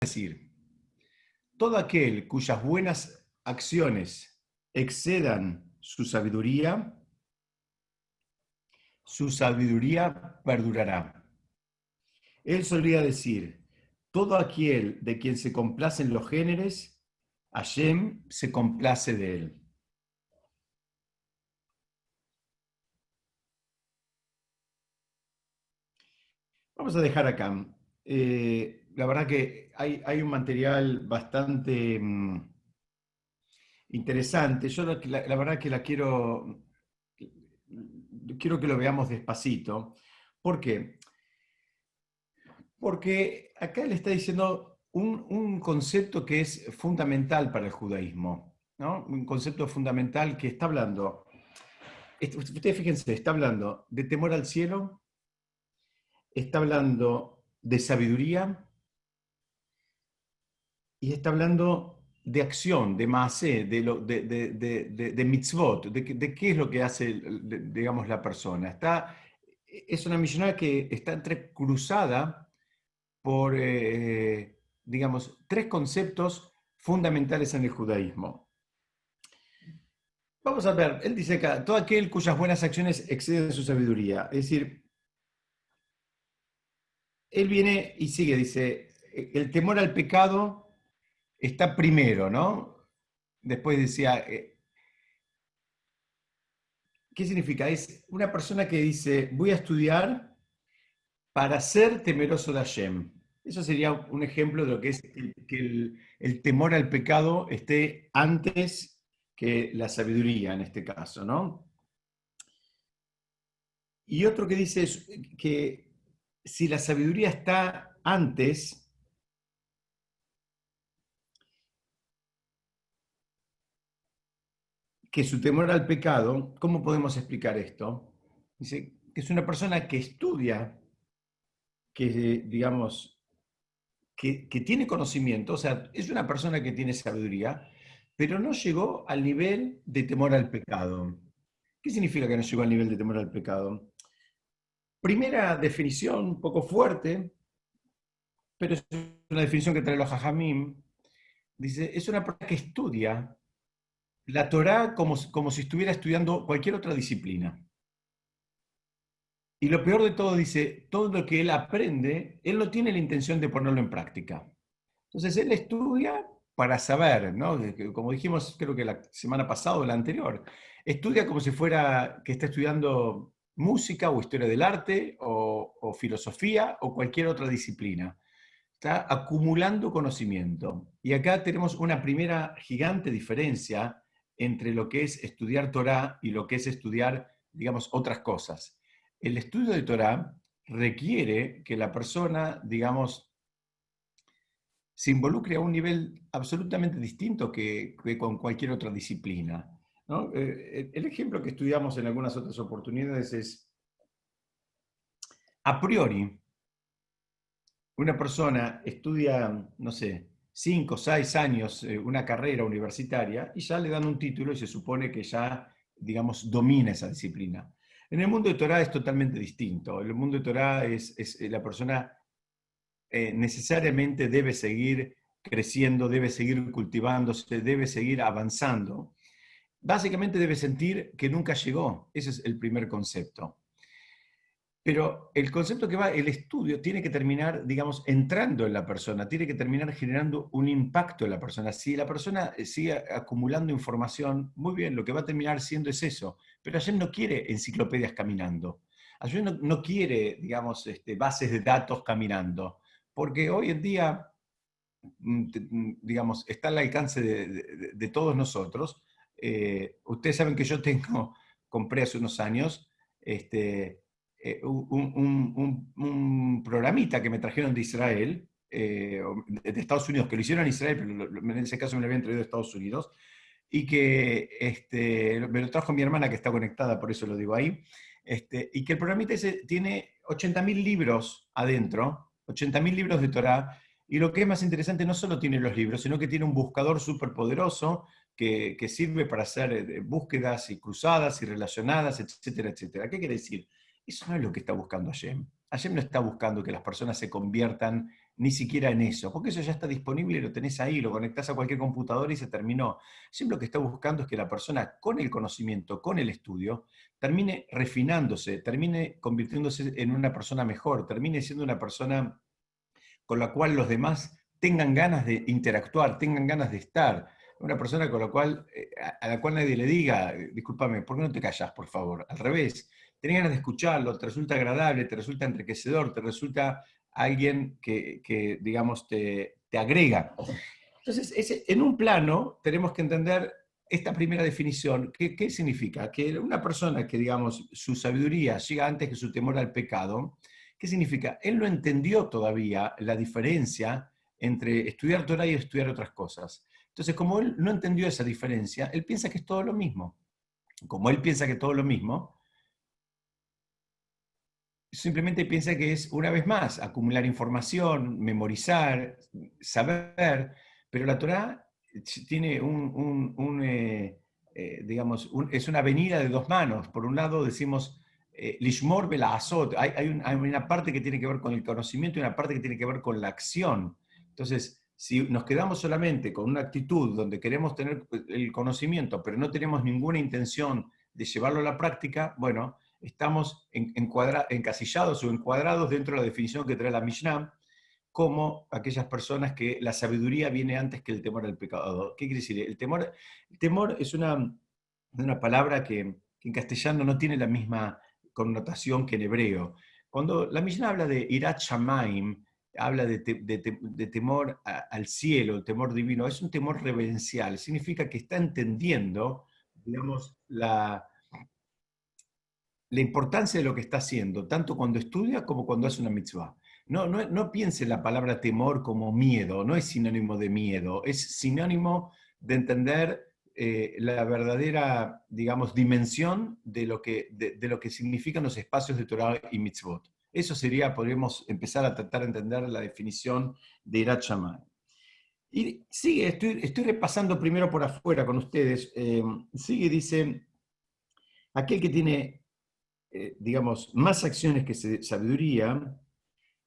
decir, todo aquel cuyas buenas acciones excedan su sabiduría perdurará. Él solía decir, todo aquel de quien se complacen los géneros, Hashem se complace de él. Vamos a dejar acá. La verdad que hay un material bastante interesante. Yo la verdad que quiero que lo veamos despacito. ¿Por qué? Porque acá le está diciendo un concepto que es fundamental para el judaísmo, ¿no? Un concepto fundamental que está hablando, ustedes fíjense, está hablando de temor al cielo, está hablando de sabiduría y está hablando de acción, de maasé, de mitzvot, de qué es lo que hace, digamos, la persona. Es una misionera que está entrecruzada por, digamos, tres conceptos fundamentales en el judaísmo. Vamos a ver, él dice acá, todo aquel cuyas buenas acciones exceden su sabiduría. Es decir, él viene y sigue, dice, el temor al pecado está primero, ¿no? Después decía, ¿qué significa? Es una persona que dice, voy a estudiar para ser temeroso de Hashem. Eso sería un ejemplo de lo que es que el temor al pecado esté antes que la sabiduría en este caso, ¿no? Y otro que dice es que si la sabiduría está antes, que su temor al pecado, ¿cómo podemos explicar esto? Dice que es una persona que estudia, que digamos, que tiene conocimiento, o sea, es una persona que tiene sabiduría, pero no llegó al nivel de temor al pecado. ¿Qué significa que no llegó al nivel de temor al pecado? Primera definición, un poco fuerte, pero es una definición que trae los Jajamim. Dice, es una persona que estudia la Torá como si estuviera estudiando cualquier otra disciplina. Y lo peor de todo, dice, todo lo que él aprende, él no tiene la intención de ponerlo en práctica. Entonces él estudia para saber, ¿no? Como dijimos, creo que la semana pasada o la anterior, estudia como si fuera que está estudiando música o historia del arte o filosofía o cualquier otra disciplina. Está acumulando conocimiento. Y acá tenemos una primera gigante diferencia entre lo que es estudiar Torah y lo que es estudiar, digamos, otras cosas. El estudio de Torah requiere que la persona, digamos, se involucre a un nivel absolutamente distinto que con cualquier otra disciplina, ¿no? El ejemplo que estudiamos en algunas otras oportunidades es, a priori, una persona estudia, no sé, 5 o 6 años una carrera universitaria y ya le dan un título y se supone que ya, digamos, domina esa disciplina. En el mundo de Torah es totalmente distinto. En el mundo de Torah es la persona necesariamente debe seguir creciendo, debe seguir cultivándose, debe seguir avanzando. Básicamente debe sentir que nunca llegó. Ese es el primer concepto. Pero el concepto que va, el estudio tiene que terminar, digamos, entrando en la persona, tiene que terminar generando un impacto en la persona. Si la persona sigue acumulando información, muy bien, lo que va a terminar siendo es eso. Pero Hashem no quiere enciclopedias caminando. Hashem no quiere, digamos, bases de datos caminando. Porque hoy en día, digamos, está al alcance de todos nosotros. Ustedes saben que yo compré hace unos años, un programita que me trajeron de Israel, de Estados Unidos, que lo hicieron en Israel, pero en ese caso me lo habían traído de Estados Unidos, y que me lo trajo mi hermana que está conectada, por eso lo digo ahí, y que el programita ese tiene 80.000 libros adentro, 80.000 libros de Torah, y lo que es más interesante, no solo tiene los libros, sino que tiene un buscador súper poderoso que sirve para hacer búsquedas y cruzadas y relacionadas, etcétera, etcétera. ¿Qué quiere decir? Eso no es lo que está buscando Hashem. Hashem no está buscando que las personas se conviertan ni siquiera en eso, porque eso ya está disponible y lo tenés ahí, lo conectás a cualquier computadora y se terminó. Hashem lo que está buscando es que la persona con el conocimiento, con el estudio, termine refinándose, termine convirtiéndose en una persona mejor, termine siendo una persona con la cual los demás tengan ganas de interactuar, tengan ganas de estar. Una persona con la cual, a la cual nadie le diga, discúlpame, ¿por qué no te callas, por favor? Al revés, tenés ganas de escucharlo, te resulta agradable, te resulta enriquecedor, te resulta alguien que digamos, te agrega. Entonces, en un plano tenemos que entender esta primera definición. ¿Qué significa? Que una persona que, digamos, su sabiduría llega antes que su temor al pecado, ¿qué significa? Él no entendió todavía la diferencia entre estudiar Torah y estudiar otras cosas. Entonces, como él no entendió esa diferencia, él piensa que es todo lo mismo. Como él piensa que es todo lo mismo, simplemente piensa que es, una vez más, acumular información, memorizar, saber, pero la Torá tiene digamos, es una avenida de dos manos. Por un lado decimos, Lishmor Bela Azot, hay una parte que tiene que ver con el conocimiento y una parte que tiene que ver con la acción. Entonces, si nos quedamos solamente con una actitud donde queremos tener el conocimiento, pero no tenemos ninguna intención de llevarlo a la práctica, bueno, estamos encasillados o encuadrados dentro de la definición que trae la Mishnah, como aquellas personas que la sabiduría viene antes que el temor al pecado. ¿Qué quiere decir? El temor es una palabra que en castellano no tiene la misma connotación que en hebreo. Cuando la Mishnah habla de Irat Shamaim, habla de temor al cielo, el temor divino, es un temor reverencial, significa que está entendiendo, digamos, la importancia de lo que está haciendo, tanto cuando estudia como cuando hace una mitzvah. No piense la palabra temor como miedo, no es sinónimo de miedo, es sinónimo de entender la verdadera, digamos, dimensión de lo que significan los espacios de Torah y mitzvot. Eso sería, podríamos empezar a tratar de entender la definición de Irat Shammai. Y sigue, estoy repasando primero por afuera con ustedes. Sigue, dice, aquel que tiene digamos, más acciones que sabiduría,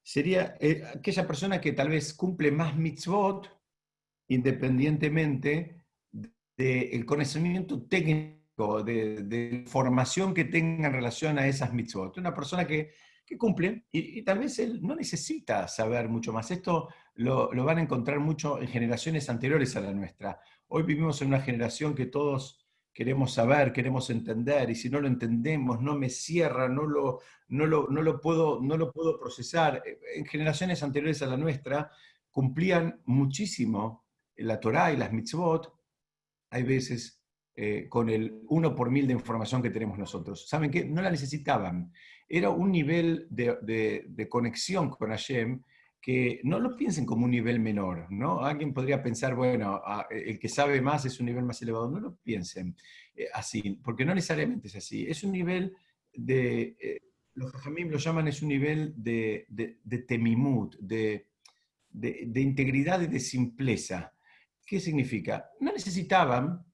sería aquella persona que tal vez cumple más mitzvot independientemente del conocimiento técnico, de formación que tenga en relación a esas mitzvot. Una persona que cumple y tal vez él no necesita saber mucho más. Esto lo van a encontrar mucho en generaciones anteriores a la nuestra. Hoy vivimos en una generación que todos queremos saber, queremos entender, y si no lo entendemos, no me cierra, no lo puedo procesar. En generaciones anteriores a la nuestra cumplían muchísimo la Torá y las mitzvot, hay veces con el 1 por 1000 de información que tenemos nosotros. ¿Saben qué? No la necesitaban. Era un nivel de conexión con Hashem que no lo piensen como un nivel menor, ¿no? Alguien podría pensar, bueno, el que sabe más es un nivel más elevado. No lo piensen así, porque no necesariamente es así. Es un nivel los Jajamim lo llaman, es un nivel de temimut, de integridad y de simpleza. ¿Qué significa? No necesitaban,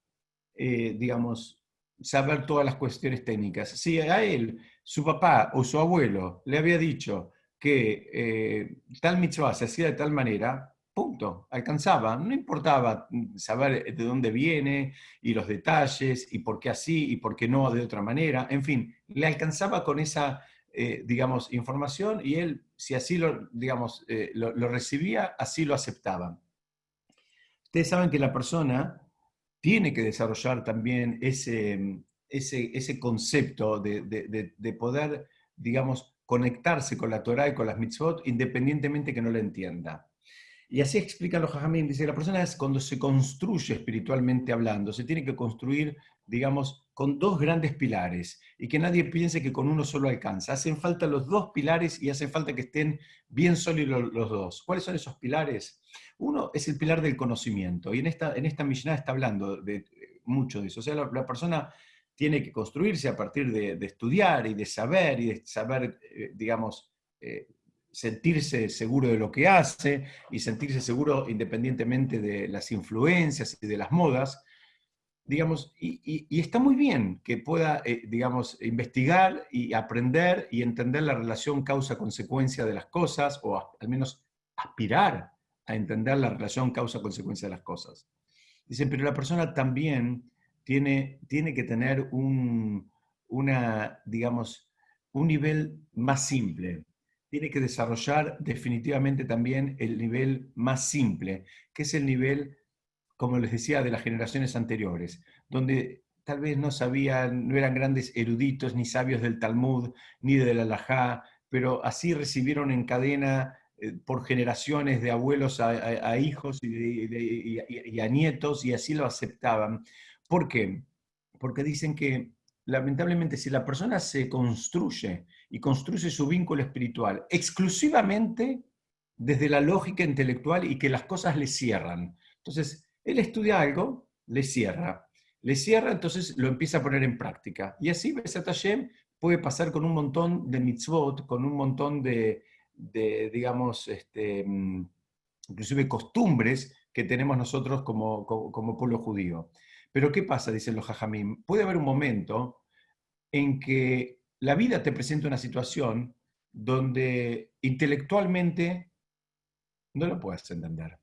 digamos, saber todas las cuestiones técnicas. Si a él, su papá o su abuelo le había dicho que tal mitzvah se hacía de tal manera, punto, alcanzaba. No importaba saber de dónde viene y los detalles y por qué así y por qué no de otra manera. En fin, le alcanzaba con esa, digamos, información y él, si así digamos, lo recibía, así lo aceptaba. Ustedes saben que la persona tiene que desarrollar también ese concepto de poder, digamos, conectarse con la Torah y con las mitzvot independientemente que no la entienda. Y así explican los Jajamín, dice, la persona es cuando se construye espiritualmente hablando, se tiene que construir, digamos, con dos grandes pilares, y que nadie piense que con uno solo alcanza. Hacen falta los dos pilares y hace falta que estén bien sólidos los dos. ¿Cuáles son esos pilares? Uno es el pilar del conocimiento, y en esta Mishnah está hablando de mucho de eso. O sea, la persona tiene que construirse a partir de estudiar y de saber, digamos, sentirse seguro de lo que hace y sentirse seguro independientemente de las influencias y de las modas. digamos, y está muy bien que pueda, digamos, investigar y aprender y entender la relación causa-consecuencia de las cosas, o al menos aspirar a entender la relación causa-consecuencia de las cosas. Dicen, pero la persona también tiene que tener digamos, un nivel más simple. Tiene que desarrollar definitivamente también el nivel más simple, que es el nivel, como les decía, de las generaciones anteriores, donde tal vez no sabían, no eran grandes eruditos ni sabios del Talmud, ni del Halajá, pero así recibieron en cadena por generaciones de abuelos a hijos y a nietos, y así lo aceptaban. ¿Por qué? Porque dicen que lamentablemente si la persona se construye y construye su vínculo espiritual exclusivamente desde la lógica intelectual y que las cosas le cierran. Entonces, él estudia algo, le cierra, entonces lo empieza a poner en práctica. Y así Besat Hashem puede pasar con un montón de mitzvot, con un montón digamos, inclusive costumbres que tenemos nosotros como pueblo judío. Pero ¿qué pasa? Dicen los jajamim. Puede haber un momento en que la vida te presenta una situación donde intelectualmente no lo puedes entender.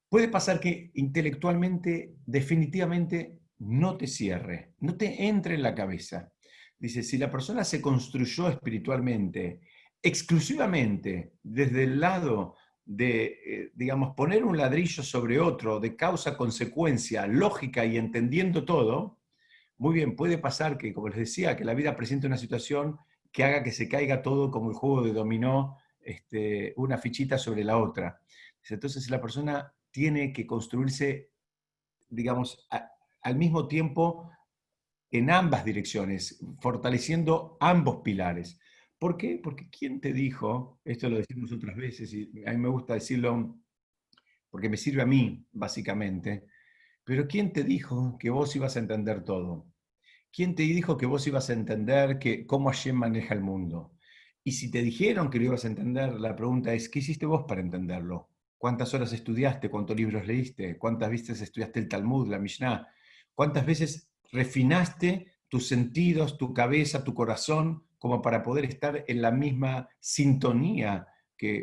Puede pasar que intelectualmente definitivamente no te cierre, no te entre en la cabeza. Dice, si la persona se construyó espiritualmente exclusivamente desde el lado de, digamos, poner un ladrillo sobre otro, de causa-consecuencia, lógica y entendiendo todo, muy bien, puede pasar que, como les decía, que la vida presente una situación que haga que se caiga todo como el juego de dominó, una fichita sobre la otra. Entonces la persona tiene que construirse, digamos, al mismo tiempo en ambas direcciones, fortaleciendo ambos pilares. ¿Por qué? Porque ¿quién te dijo? Esto lo decimos otras veces y a mí me gusta decirlo porque me sirve a mí, básicamente. Pero ¿quién te dijo que vos ibas a entender todo? ¿Quién te dijo que vos ibas a entender cómo Hashem maneja el mundo? Y si te dijeron que lo ibas a entender, la pregunta es, ¿qué hiciste vos para entenderlo? ¿Cuántas horas estudiaste? ¿Cuántos libros leíste? ¿Cuántas veces estudiaste el Talmud, la Mishnah? ¿Cuántas veces refinaste tus sentidos, tu cabeza, tu corazón, como para poder estar en la misma sintonía de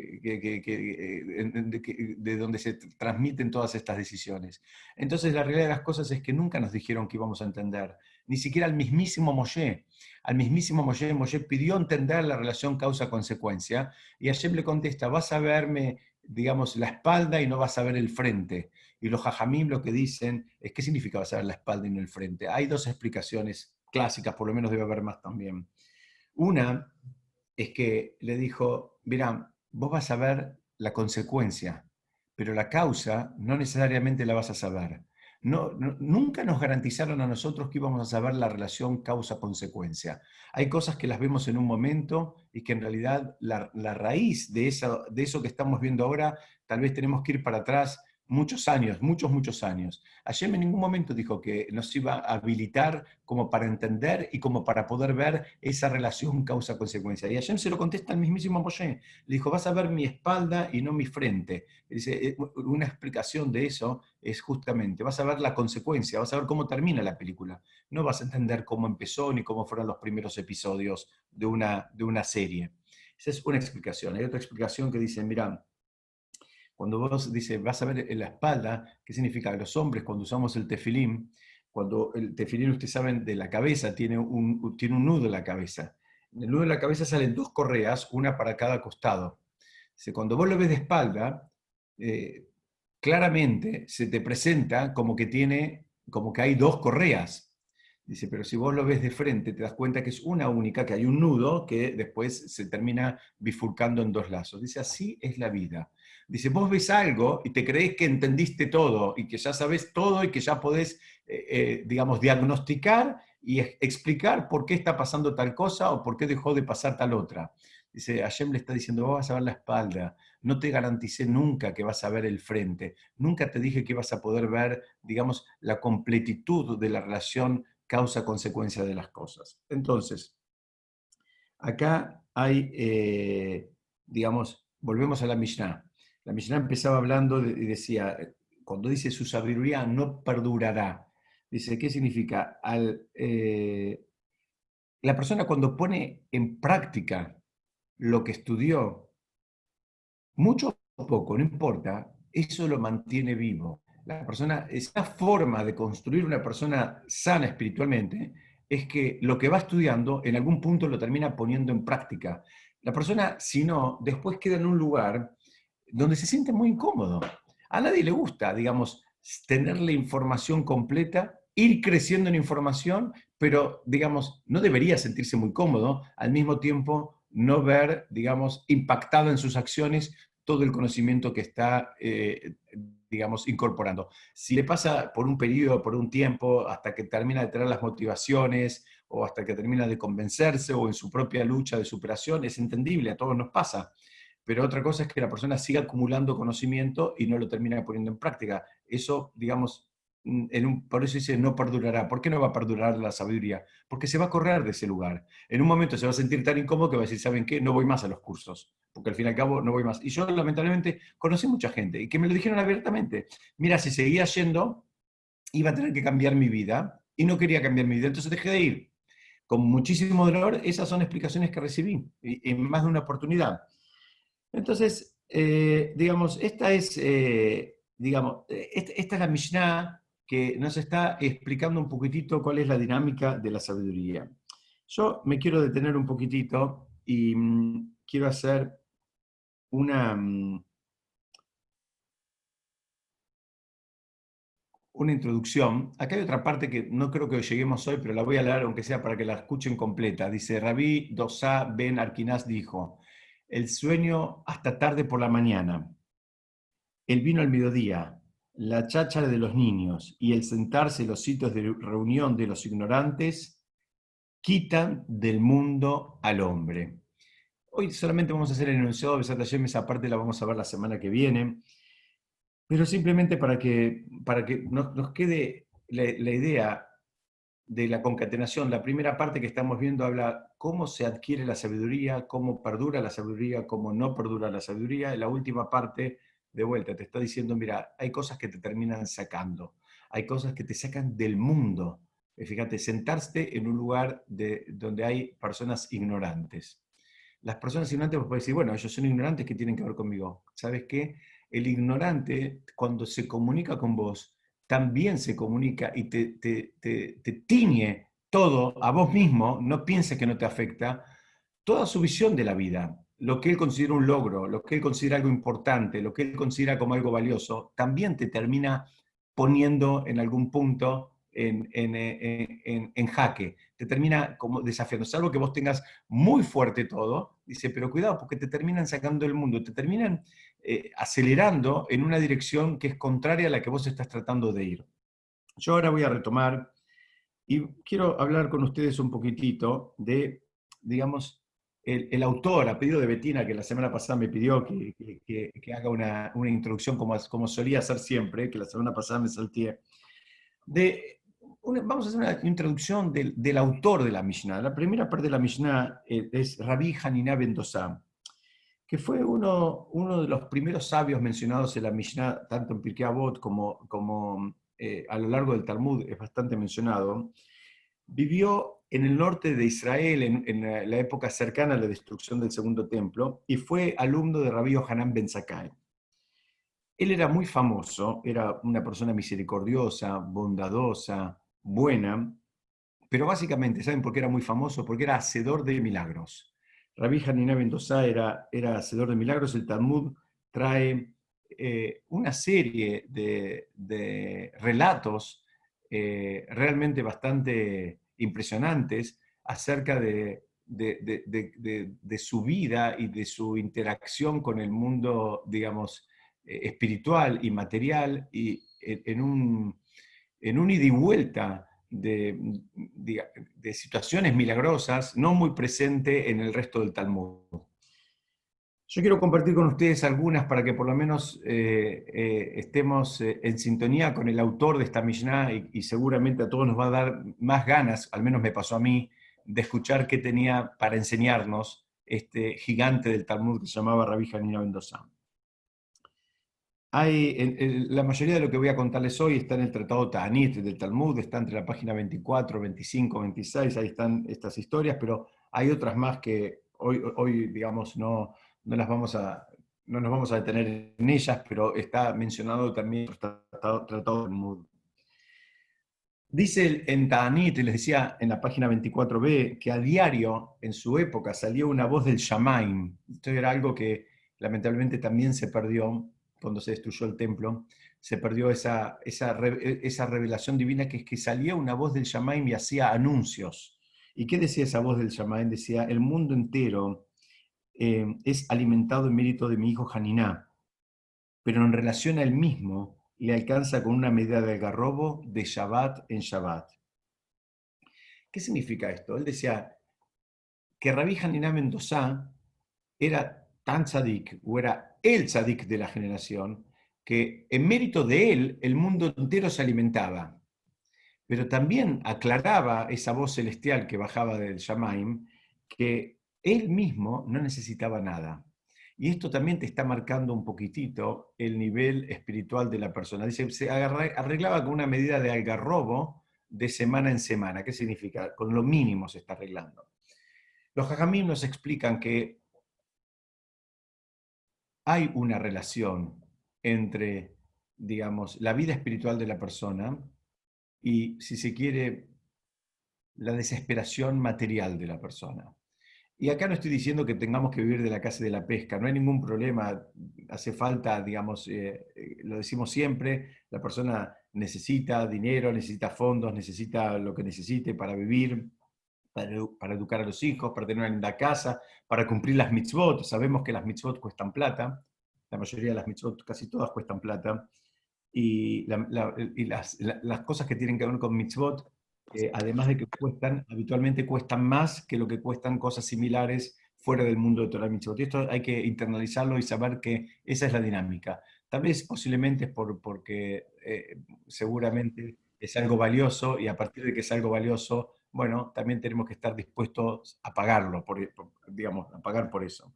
donde se transmiten todas estas decisiones? Entonces, la realidad de las cosas es que nunca nos dijeron que íbamos a entender, ni siquiera al mismísimo Moshe. Al mismísimo Moshe, Moshe pidió entender la relación causa-consecuencia, y Hashem le contesta, vas a verme, digamos, la espalda y no vas a ver el frente. Y los jajamim lo que dicen es, ¿qué significa vas a ver la espalda y no el frente? Hay dos explicaciones clásicas, por lo menos debe haber más también. Una es que le dijo, mira, vos vas a ver la consecuencia, pero la causa no necesariamente la vas a saber. Nunca nos garantizaron a nosotros que íbamos a saber la relación causa-consecuencia. Hay cosas que las vemos en un momento y que en realidad la raíz de eso que estamos viendo ahora, tal vez tenemos que ir para atrás muchos años, muchos años. Hashem en ningún momento dijo que nos iba a habilitar como para entender y como para poder ver esa relación causa-consecuencia. Y Hashem se lo contesta al mismísimo Moshe. Le dijo, vas a ver mi espalda y no mi frente. Dice, una explicación de eso es justamente, vas a ver la consecuencia, vas a ver cómo termina la película. No vas a entender cómo empezó ni cómo fueron los primeros episodios de una serie. Esa es una explicación. Hay otra explicación que dice, mira, cuando vos dices, vas a ver en la espalda, ¿qué significa? Los hombres, cuando usamos el tefilín, cuando el tefilín, ustedes saben, de la cabeza, tiene un nudo en la cabeza. En el nudo de la cabeza salen dos correas, una para cada costado. Cuando vos lo ves de espalda, eh, claramente se te presenta como que hay dos correas. Dice, pero si vos lo ves de frente, te das cuenta que es una única, que hay un nudo que después se termina bifurcando en dos lazos. Dice, así es la vida. Dice, vos ves algo y te crees que entendiste todo y que ya sabes todo y que ya podés, digamos, diagnosticar y explicar por qué está pasando tal cosa o por qué dejó de pasar tal otra. Dice, Hashem le está diciendo, vos vas a ver la espalda, no te garanticé nunca que vas a ver el frente, nunca te dije que vas a poder ver, digamos, la completitud de la relación causa-consecuencia de las cosas. Entonces, acá hay, digamos, volvemos a la Mishnah. La Mishnah empezaba hablando y decía, cuando dice su sabiduría no perdurará. Dice, ¿qué significa? La persona cuando pone en práctica lo que estudió, mucho o poco, no importa, eso lo mantiene vivo. La persona, esa forma de construir una persona sana espiritualmente es que lo que va estudiando en algún punto lo termina poniendo en práctica. La persona, si no, después queda en un lugar donde se siente muy incómodo. A nadie le gusta, digamos, tener la información completa, ir creciendo en información, pero, digamos, no debería sentirse muy cómodo, al mismo tiempo no ver, digamos, impactado en sus acciones todo el conocimiento que está, digamos, incorporando. Si le pasa por un periodo, por un tiempo, hasta que termina de tener las motivaciones, o hasta que termina de convencerse, o en su propia lucha de superación, es entendible, a todos nos pasa. Pero otra cosa es que la persona siga acumulando conocimiento y no lo termina poniendo en práctica. Eso, digamos, por eso dice no perdurará. ¿Por qué no va a perdurar la sabiduría? Porque se va a correr de ese lugar. En un momento se va a sentir tan incómodo que va a decir, ¿saben qué? No voy más a los cursos, porque al fin y al cabo no voy más. Y yo lamentablemente conocí mucha gente y que me lo dijeron abiertamente. Mira, si seguía yendo, iba a tener que cambiar mi vida y no quería cambiar mi vida, entonces dejé de ir. Con muchísimo dolor, esas son explicaciones que recibí en más de una oportunidad. Entonces, digamos, esta es la Mishnah que nos está explicando un poquitito cuál es la dinámica de la sabiduría. Yo me quiero detener un poquitito y quiero hacer una, una introducción. Acá hay otra parte que no creo que lleguemos hoy, pero la voy a leer aunque sea para que la escuchen completa. Dice, Rabí Dosá ben Arkinaz dijo, el sueño hasta tarde por la mañana, el vino al mediodía, la cháchara de los niños y el sentarse en los sitios de reunión de los ignorantes quitan del mundo al hombre. Hoy solamente vamos a hacer el enunciado de Besat Hashem, esa parte la vamos a ver la semana que viene, pero simplemente para que nos quede la idea de la concatenación. La primera parte que estamos viendo habla cómo se adquiere la sabiduría, cómo perdura la sabiduría, cómo no perdura la sabiduría. Y la última parte, de vuelta, te está diciendo, mira, hay cosas que te terminan sacando, hay cosas que te sacan del mundo. Fíjate, sentarte en un lugar donde hay personas ignorantes. Las personas ignorantes, vos podés decir, bueno, ellos son ignorantes, ¿qué tienen que ver conmigo? ¿Sabes qué? El ignorante, cuando se comunica con vos, también se comunica y te tiñe todo a vos mismo, no pienses que no te afecta, toda su visión de la vida, lo que él considera un logro, lo que él considera algo importante, lo que él considera como algo valioso, también te termina poniendo en algún punto en jaque, te termina como desafiando, salvo que vos tengas muy fuerte todo, dice, pero cuidado, porque te terminan sacando del mundo, te terminan acelerando en una dirección que es contraria a la que vos estás tratando de ir. Yo ahora voy a retomar y quiero hablar con ustedes un poquitito de, digamos, el autor, a pedido de Betina, que la semana pasada me pidió que haga una introducción como solía hacer siempre, que la semana pasada me salté, vamos a hacer una introducción del autor de la Mishnah. La primera parte de la Mishnah es Rabbi Hanina ben Dosa, que fue uno de los primeros sabios mencionados en la Mishnah, tanto en Pirkei Avot como a lo largo del Talmud, es bastante mencionado. Vivió en el norte de Israel en la época cercana a la destrucción del Segundo Templo y fue alumno de Rabbi Yohanan ben Zakkai. Él era muy famoso, era una persona misericordiosa, bondadosa, buena, pero básicamente, ¿saben por qué era muy famoso? Porque era hacedor de milagros. Rabbi Hanina ben Dosa era hacedor de milagros. El Talmud trae una serie de relatos realmente bastante impresionantes acerca de su vida y de su interacción con el mundo, digamos, espiritual y material, y en un ida y vuelta de situaciones milagrosas, no muy presente en el resto del Talmud. Yo quiero compartir con ustedes algunas para que por lo menos estemos en sintonía con el autor de esta Mishnah y seguramente a todos nos va a dar más ganas, al menos me pasó a mí, de escuchar qué tenía para enseñarnos este gigante del Talmud que se llamaba Rabbi Hanina ben Dosa. la mayoría de lo que voy a contarles hoy está en el Tratado Ta'anit del Talmud, está entre la página 24, 25, 26, ahí están estas historias, pero hay otras más que hoy digamos, no las vamos a, no nos vamos a detener en ellas, pero está mencionado también el Tratado Talmud. Dice en Ta'anit, les decía en la página 24b, que a diario en su época salía una voz del Shamaim. Esto era algo que lamentablemente también se perdió cuando se destruyó el templo. Se perdió esa revelación divina, que es que salía una voz del Shamaim y hacía anuncios. ¿Y qué decía esa voz del Shamaim? Decía: el mundo entero es alimentado en mérito de mi hijo Haniná, pero en relación a él mismo le alcanza con una medida de algarrobo de Shabbat en Shabbat. ¿Qué significa esto? Él decía que Rabí Haniná Mendoza era tan tzadik, o era el tzadik de la generación, que en mérito de él el mundo entero se alimentaba. Pero también aclaraba esa voz celestial que bajaba del Shamaim, que él mismo no necesitaba nada. Y esto también te está marcando un poquitito el nivel espiritual de la persona. Dice, se arreglaba con una medida de algarrobo de semana en semana. ¿Qué significa? Con lo mínimo se está arreglando. Los jajamim nos explican que hay una relación entre, digamos, la vida espiritual de la persona y, si se quiere, la desesperación material de la persona. Y acá no estoy diciendo que tengamos que vivir de la caza y de la pesca, no hay ningún problema, hace falta, digamos, lo decimos siempre, la persona necesita dinero, necesita fondos, necesita lo que necesite para vivir, para educar a los hijos, para tener una linda casa, para cumplir las mitzvot. Sabemos que las mitzvot cuestan plata, la mayoría de las mitzvot, casi todas cuestan plata, y, las cosas que tienen que ver con mitzvot, además de que cuestan, habitualmente cuestan más que lo que cuestan cosas similares fuera del mundo de Torah Mitzvot. Y esto hay que internalizarlo y saber que esa es la dinámica. Tal vez posiblemente es porque seguramente es algo valioso, y a partir de que es algo valioso, bueno, también tenemos que estar dispuestos a pagarlo, digamos, a pagar por eso.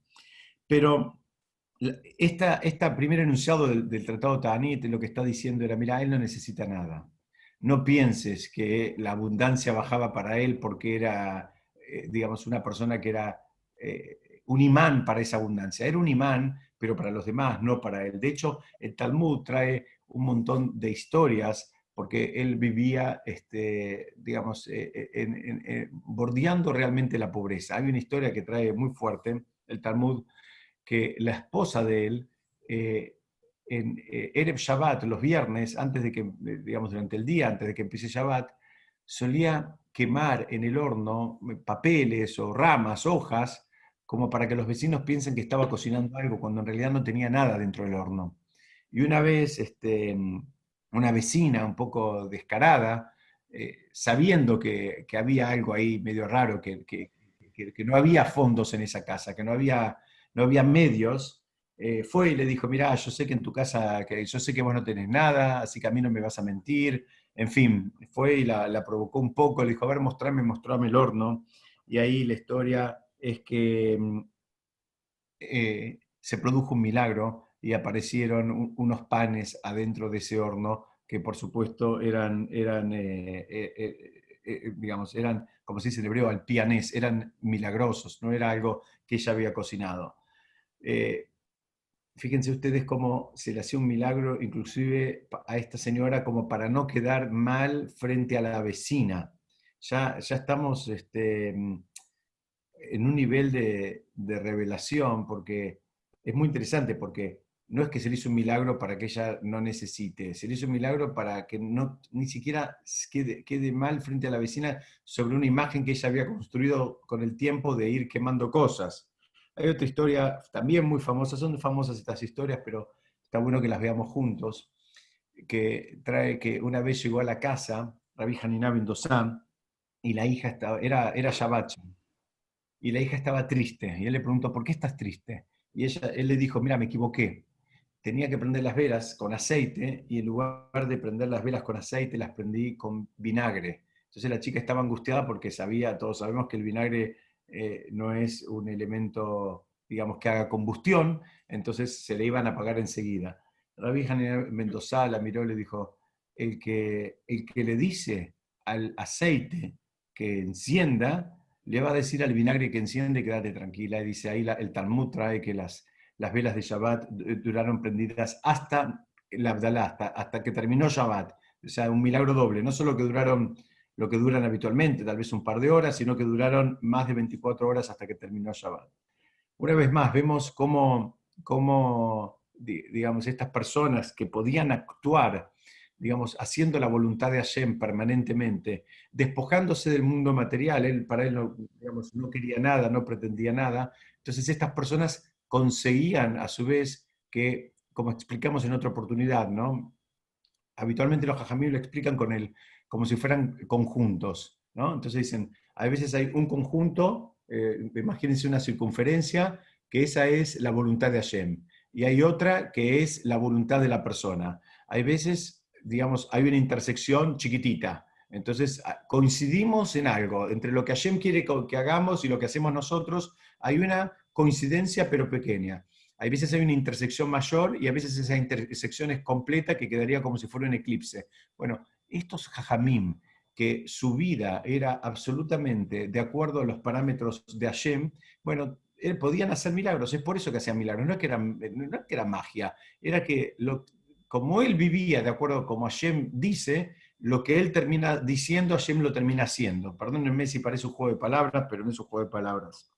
Pero esta primer enunciado del Tratado Ta'anit lo que está diciendo era: mira, él no necesita nada. No pienses que la abundancia bajaba para él porque era, digamos, una persona que era un imán para esa abundancia. Era un imán, pero para los demás, no para él. De hecho, el Talmud trae un montón de historias, porque él vivía, digamos, bordeando realmente la pobreza. Hay una historia que trae muy fuerte el Talmud, que la esposa de él, en Erev Shabbat, los viernes, antes de que, digamos, durante el día, antes de que empiece Shabbat, solía quemar en el horno papeles o ramas, hojas, como para que los vecinos piensen que estaba cocinando algo, cuando en realidad no tenía nada dentro del horno. Y una vez, una vecina un poco descarada, sabiendo que había algo ahí medio raro, que no había fondos en esa casa, que no había medios, fue y le dijo: mirá, yo sé que en tu casa, yo sé que vos no tenés nada, así que a mí no me vas a mentir. En fin, fue y la provocó un poco, le dijo: a ver, mostrame el horno. Y ahí la historia es que se produjo un milagro y aparecieron unos panes adentro de ese horno que, por supuesto, digamos, eran, como se dice en hebreo, al pianés, eran milagrosos, no era algo que ella había cocinado. Eh, Fíjense ustedes cómo se le hacía un milagro, inclusive a esta señora, como para no quedar mal frente a la vecina. Ya estamos en un nivel de revelación, porque es muy interesante, porque no es que se le hizo un milagro para que ella no necesite, se le hizo un milagro para que no, ni siquiera quede mal frente a la vecina sobre una imagen que ella había construido con el tiempo de ir quemando cosas. Hay otra historia también muy famosa, son famosas estas historias, pero está bueno que las veamos juntos, que trae que una vez llegó a la casa Rabbi Hanina ben Dosan, y la hija era Shabbat, y la hija estaba triste, y él le preguntó: ¿por qué estás triste? Y él le dijo: mira, me equivoqué, tenía que prender las velas con aceite, y en lugar de prender las velas con aceite, las prendí con vinagre. Entonces la chica estaba angustiada porque todos sabemos que el vinagre no es un elemento, digamos, que haga combustión, entonces se le iban a apagar enseguida. Rabbi Hanina Mendoza la miró y le dijo, el que le dice al aceite que encienda, le va a decir al vinagre que enciende, quédate tranquila. Y dice, ahí el Talmud trae que las velas de Shabbat duraron prendidas hasta el Abdalá, hasta que terminó Shabbat. O sea, un milagro doble. No solo que duraron lo que duran habitualmente, tal vez un par de horas, sino que duraron más de 24 horas hasta que terminó Shabbat. Una vez más, vemos cómo digamos, estas personas que podían actuar, digamos, haciendo la voluntad de Hashem permanentemente, despojándose del mundo material, para él no, digamos, no quería nada, no pretendía nada, entonces estas personas conseguían a su vez que, como explicamos en otra oportunidad, ¿no? Habitualmente los jajamim lo explican como si fueran conjuntos, ¿no? Entonces dicen, a veces hay un conjunto, imagínense una circunferencia, que esa es la voluntad de Hashem, y hay otra que es la voluntad de la persona. Hay veces, digamos, hay una intersección chiquitita, entonces coincidimos en algo, entre lo que Hashem quiere que hagamos y lo que hacemos nosotros, hay una coincidencia pero pequeña. Hay veces hay una intersección mayor y a veces esa intersección es completa que quedaría como si fuera un eclipse. Bueno, estos jajamim, que su vida era absolutamente de acuerdo a los parámetros de Hashem, bueno, podían hacer milagros, es por eso que hacían milagros, no es que era magia, era que como él vivía de acuerdo como Hashem dice, lo que él termina diciendo, Hashem lo termina haciendo. Perdónenme si parece un juego de palabras, pero no es un juego de palabras.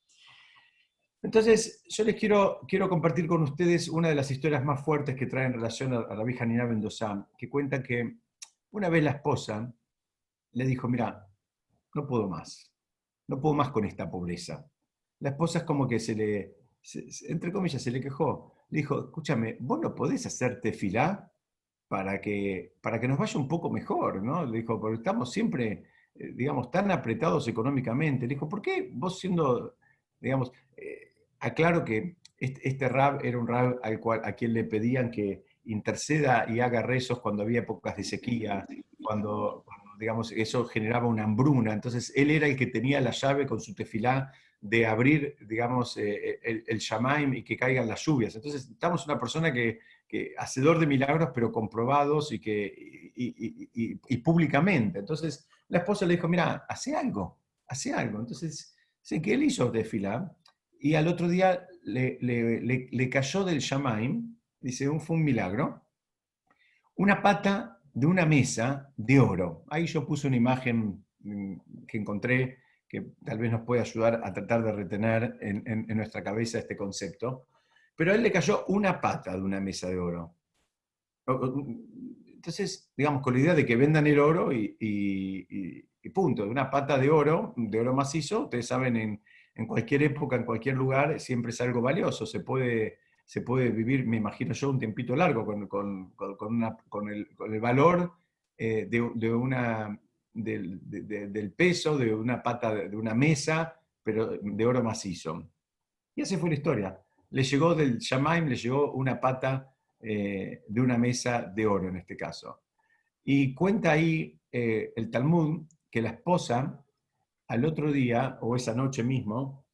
Entonces, yo les quiero compartir con ustedes una de las historias más fuertes que trae en relación a Rabbi Hanina Mendoza, que cuenta que una vez la esposa le dijo, mira, no puedo más con esta pobreza. La esposa es como que entre comillas, se le quejó. Le dijo, escúchame, vos no podés hacer tefilá para que nos vaya un poco mejor, ¿no? Le dijo, porque estamos siempre, digamos, tan apretados económicamente. Le dijo, ¿por qué vos siendo, digamos, aclaro que este rab era un rab a quien le pedían que interceda y haga rezos cuando había épocas de sequía, cuando, digamos, eso generaba una hambruna. Entonces, él era el que tenía la llave con su tefilá de abrir, digamos, el Shamaim y que caigan las lluvias. Entonces, estamos una persona que hacedor de milagros, pero comprobados y públicamente. Entonces, la esposa le dijo, mira, hace algo, hace algo. Entonces, sé que él hizo tefilá, y al otro día le cayó del Shamaim, dice, fue un milagro, una pata de una mesa de oro. Ahí yo puse una imagen que encontré que tal vez nos puede ayudar a tratar de retener en nuestra cabeza este concepto. Pero a él le cayó una pata de una mesa de oro. Entonces, digamos, con la idea de que vendan el oro y punto, una pata de oro macizo, ustedes saben, en cualquier época, en cualquier lugar, siempre es algo valioso, se puede vivir, me imagino yo, un tiempito largo con el valor del peso de una pata de una mesa, pero de oro macizo. Y así fue la historia. Le llegó del Shamaim, le llegó una pata de una mesa de oro en este caso. Y cuenta ahí el Talmud que la esposa al otro día, o esa noche mismo,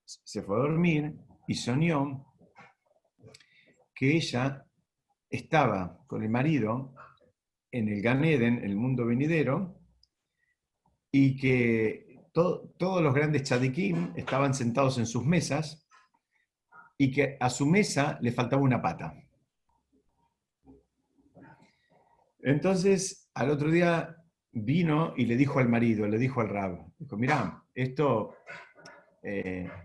se fue a dormir y soñó que ella estaba con el marido en el Gan Eden, en el mundo venidero, y que todos los grandes tzadikim estaban sentados en sus mesas y que a su mesa le faltaba una pata. Entonces, al otro día vino y le dijo al marido, le dijo al rab, dijo, mirá, esto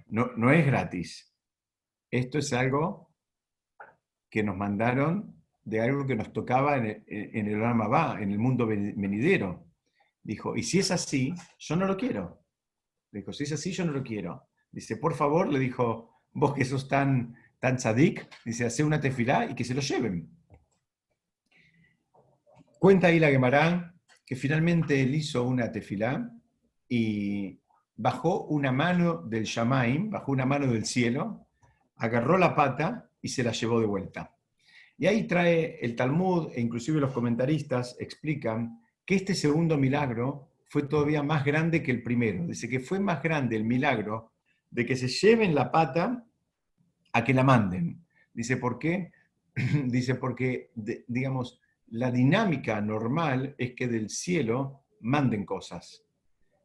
no es gratis, esto es algo que nos mandaron de algo que nos tocaba en el Olam Habá, en el mundo venidero. Dijo, y si es así, yo no lo quiero. Dijo, si es así, yo no lo quiero. Dice, por favor, le dijo, vos que sos tan tzadik, dice, hace una tefilá y que se lo lleven. Cuenta ahí la Gemara que finalmente él hizo una tefilá y bajó una mano del Shamaim, bajó una mano del cielo, agarró la pata y se la llevó de vuelta. Y ahí trae el Talmud, e inclusive los comentaristas explican que este segundo milagro fue todavía más grande que el primero. Dice que fue más grande el milagro de que se lleven la pata a que la manden. Dice, ¿por qué? Dice, porque, digamos, la dinámica normal es que del cielo manden cosas,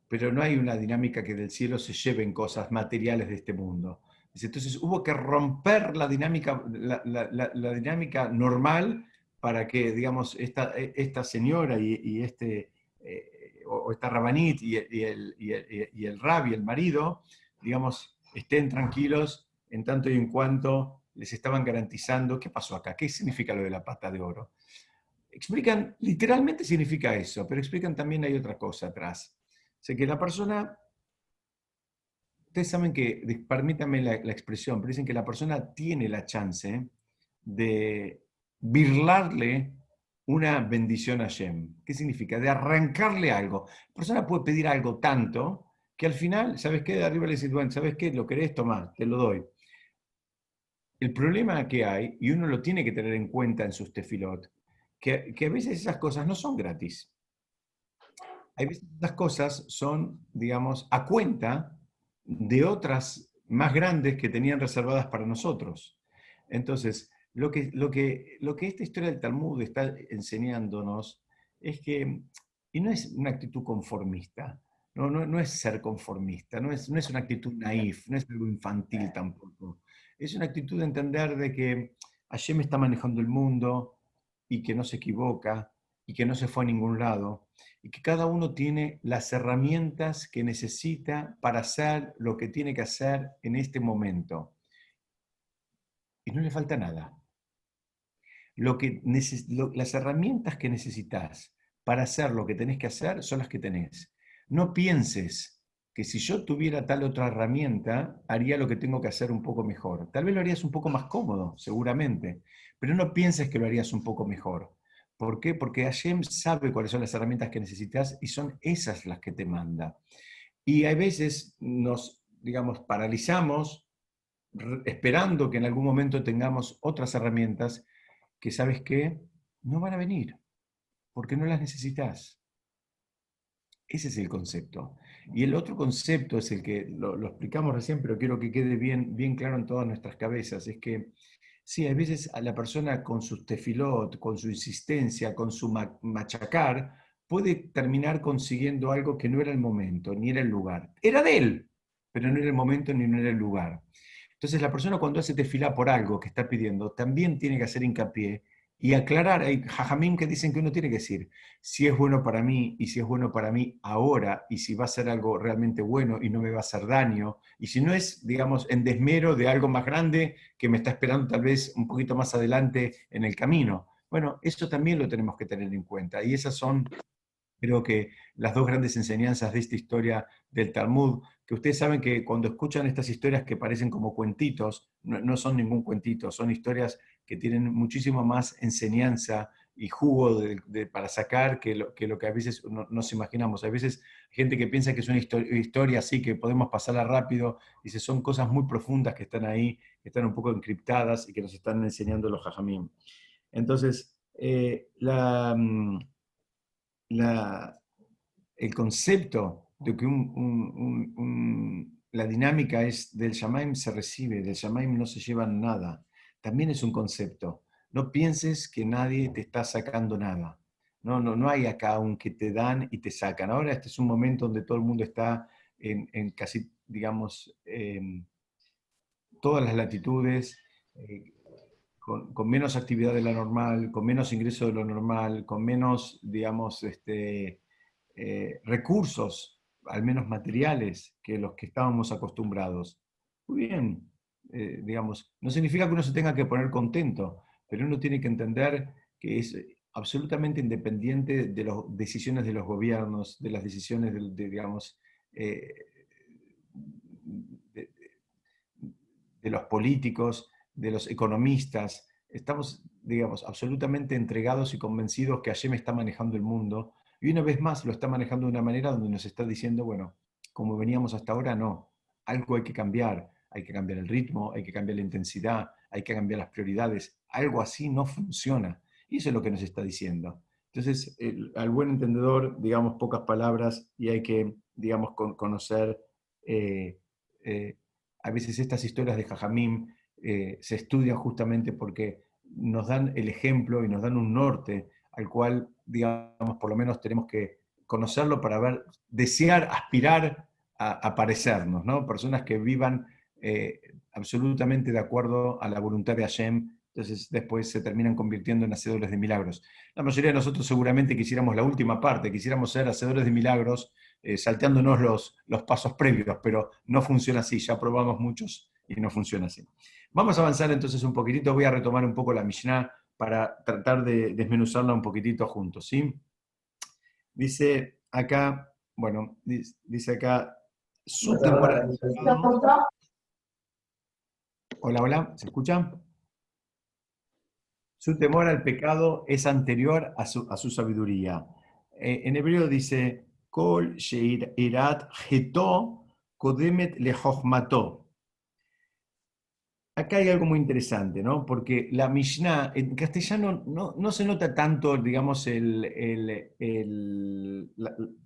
pero no hay una dinámica que del cielo se lleven cosas materiales de este mundo. Dice, entonces hubo que romper la dinámica, la dinámica normal para que, digamos, esta señora y este, o esta rabanit y el rab y el marido, digamos, estén tranquilos en tanto y en cuanto les estaban garantizando, ¿qué pasó acá? ¿Qué significa lo de la pata de oro? Explican, literalmente significa eso, pero explican también hay otra cosa atrás. O sea, que la persona, ustedes saben que, permítanme la expresión, pero dicen que la persona tiene la chance de birlarle una bendición a Hashem. ¿Qué significa? De arrancarle algo. La persona puede pedir algo tanto que al final, ¿sabes qué? De arriba le dice, bueno, ¿sabes qué? ¿Lo querés? Tomá, te lo doy. El problema que hay, y uno lo tiene que tener en cuenta en sus tefilot, que a veces esas cosas no son gratis. Hay veces las cosas son, digamos, a cuenta de otras más grandes que tenían reservadas para nosotros. Entonces, lo que esta historia del Talmud está enseñándonos es que, y no es una actitud conformista, no es ser conformista, no es una actitud naif, no es algo infantil tampoco. Es una actitud de entender de que Hashem está manejando el mundo y que no se equivoca y que no se fue a ningún lado y que cada uno tiene las herramientas que necesita para hacer lo que tiene que hacer en este momento. Y no le falta nada. Las herramientas que necesitas para hacer lo que tenés que hacer son las que tenés. No pienses que si yo tuviera tal otra herramienta, haría lo que tengo que hacer un poco mejor. Tal vez lo harías un poco más cómodo, seguramente, pero no pienses que lo harías un poco mejor. ¿Por qué? Porque Hashem sabe cuáles son las herramientas que necesitas y son esas las que te manda. Y hay veces nos, digamos, paralizamos esperando que en algún momento tengamos otras herramientas que, ¿sabes qué? No van a venir, porque no las necesitas. Ese es el concepto. Y el otro concepto es el que lo explicamos recién, pero quiero que quede bien, bien claro en todas nuestras cabezas, es que sí, a veces a la persona con su tefilot, con su insistencia, con su machacar, puede terminar consiguiendo algo que no era el momento, ni era el lugar. Era de él, pero no era el momento ni no era el lugar. Entonces la persona cuando hace tefilá por algo que está pidiendo, también tiene que hacer hincapié y aclarar. Hay jajamim que dicen que uno tiene que decir, si es bueno para mí y si es bueno para mí ahora y si va a ser algo realmente bueno y no me va a hacer daño y si no es, digamos, en desmero de algo más grande que me está esperando tal vez un poquito más adelante en el camino. Bueno, eso también lo tenemos que tener en cuenta y esas son, creo que, las dos grandes enseñanzas de esta historia del Talmud, que ustedes saben que cuando escuchan estas historias que parecen como cuentitos, no son ningún cuentito, son historias que tienen muchísimo más enseñanza y jugo para sacar que lo que a veces no nos imaginamos. A veces hay gente que piensa que es una historia así, que podemos pasarla rápido, y son cosas muy profundas que están ahí, que están un poco encriptadas y que nos están enseñando los jajamim. Entonces, la, el concepto de que la dinámica es del Shamaim se recibe, del Shamaim no se lleva nada, también es un concepto. No pienses que nadie te está sacando nada. No hay acá un que te dan y te sacan. Ahora este es un momento donde todo el mundo está en casi, digamos, todas las latitudes, eh, con menos actividad de la normal, con menos ingreso de lo normal, con menos, digamos, recursos, al menos materiales, que los que estábamos acostumbrados. Muy bien, digamos, no significa que uno se tenga que poner contento, pero uno tiene que entender que es absolutamente independiente de las decisiones de los gobiernos, de las decisiones digamos, eh, de, de los políticos, de los economistas. Estamos, digamos, absolutamente entregados y convencidos que Hashem está manejando el mundo y una vez más lo está manejando de una manera donde nos está diciendo, bueno, como veníamos hasta ahora, no, algo hay que cambiar el ritmo, hay que cambiar la intensidad, hay que cambiar las prioridades, algo así no funciona. Y eso es lo que nos está diciendo. Entonces, al buen entendedor, digamos pocas palabras y hay que, digamos, conocer eh, eh, a veces estas historias de Jajamim se estudian justamente porque nos dan el ejemplo y nos dan un norte al cual, digamos, por lo menos tenemos que conocerlo para ver, desear, aspirar a parecernos, ¿no? Personas que vivan absolutamente de acuerdo a la voluntad de Hashem, entonces después se terminan convirtiendo en hacedores de milagros. La mayoría de nosotros seguramente quisiéramos la última parte, quisiéramos ser hacedores de milagros, salteándonos los pasos previos, pero no funciona así, ya probamos muchos y no funciona así. Vamos a avanzar entonces un poquitito, voy a retomar un poco la Mishnah para tratar de desmenuzarla un poquitito juntos, ¿sí? Dice acá, bueno, dice acá, su temor al pecado. Hola, hola, ¿se escucha? Su temor al pecado es anterior a su sabiduría. En hebreo dice, Kol sheirat heto kodemet lechochmato. Acá hay algo muy interesante, ¿no? Porque la Mishnah, en castellano no se nota tanto, digamos,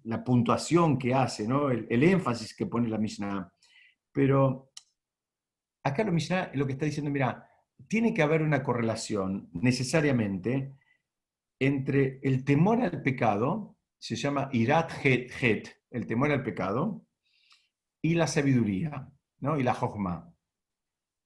la puntuación que hace, ¿no? El énfasis que pone la Mishnah. Pero acá la Mishnah lo que está diciendo, mira, tiene que haber una correlación necesariamente entre el temor al pecado, se llama irat het, el temor al pecado, y la sabiduría, ¿no? Y la jochma.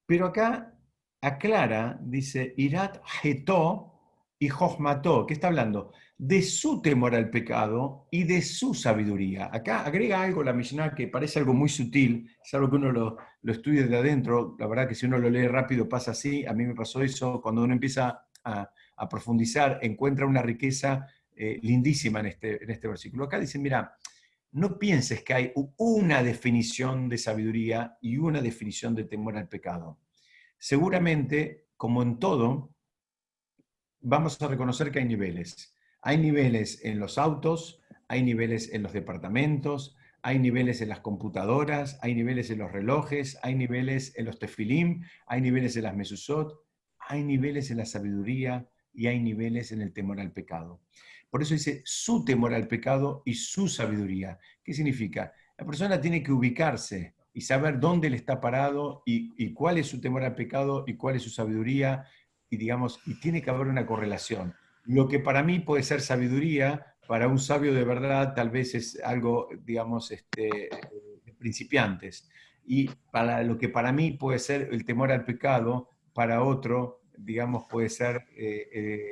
Pero acá aclara, dice, Irat Heto y Jochmató. ¿Qué está hablando? De su temor al pecado y de su sabiduría. Acá agrega algo la Mishnah que parece algo muy sutil, es algo que uno lo estudia de adentro. La verdad que si uno lo lee rápido pasa así. A mí me pasó eso. Cuando uno empieza a profundizar, encuentra una riqueza lindísima en este versículo. Acá dice, mira, no pienses que hay una definición de sabiduría y una definición de temor al pecado. Seguramente, como en todo, vamos a reconocer que hay niveles. Hay niveles en los autos, hay niveles en los departamentos, hay niveles en las computadoras, hay niveles en los relojes, hay niveles en los tefilim, hay niveles en las mesuzot, hay niveles en la sabiduría y hay niveles en el temor al pecado. Por eso dice su temor al pecado y su sabiduría. ¿Qué significa? La persona tiene que ubicarse y saber dónde le está parado y cuál es su temor al pecado y cuál es su sabiduría y digamos, y tiene que haber una correlación. Lo que para mí puede ser sabiduría, para un sabio de verdad tal vez es algo, digamos, de principiantes. Y para lo que para mí puede ser el temor al pecado, para otro, digamos, puede ser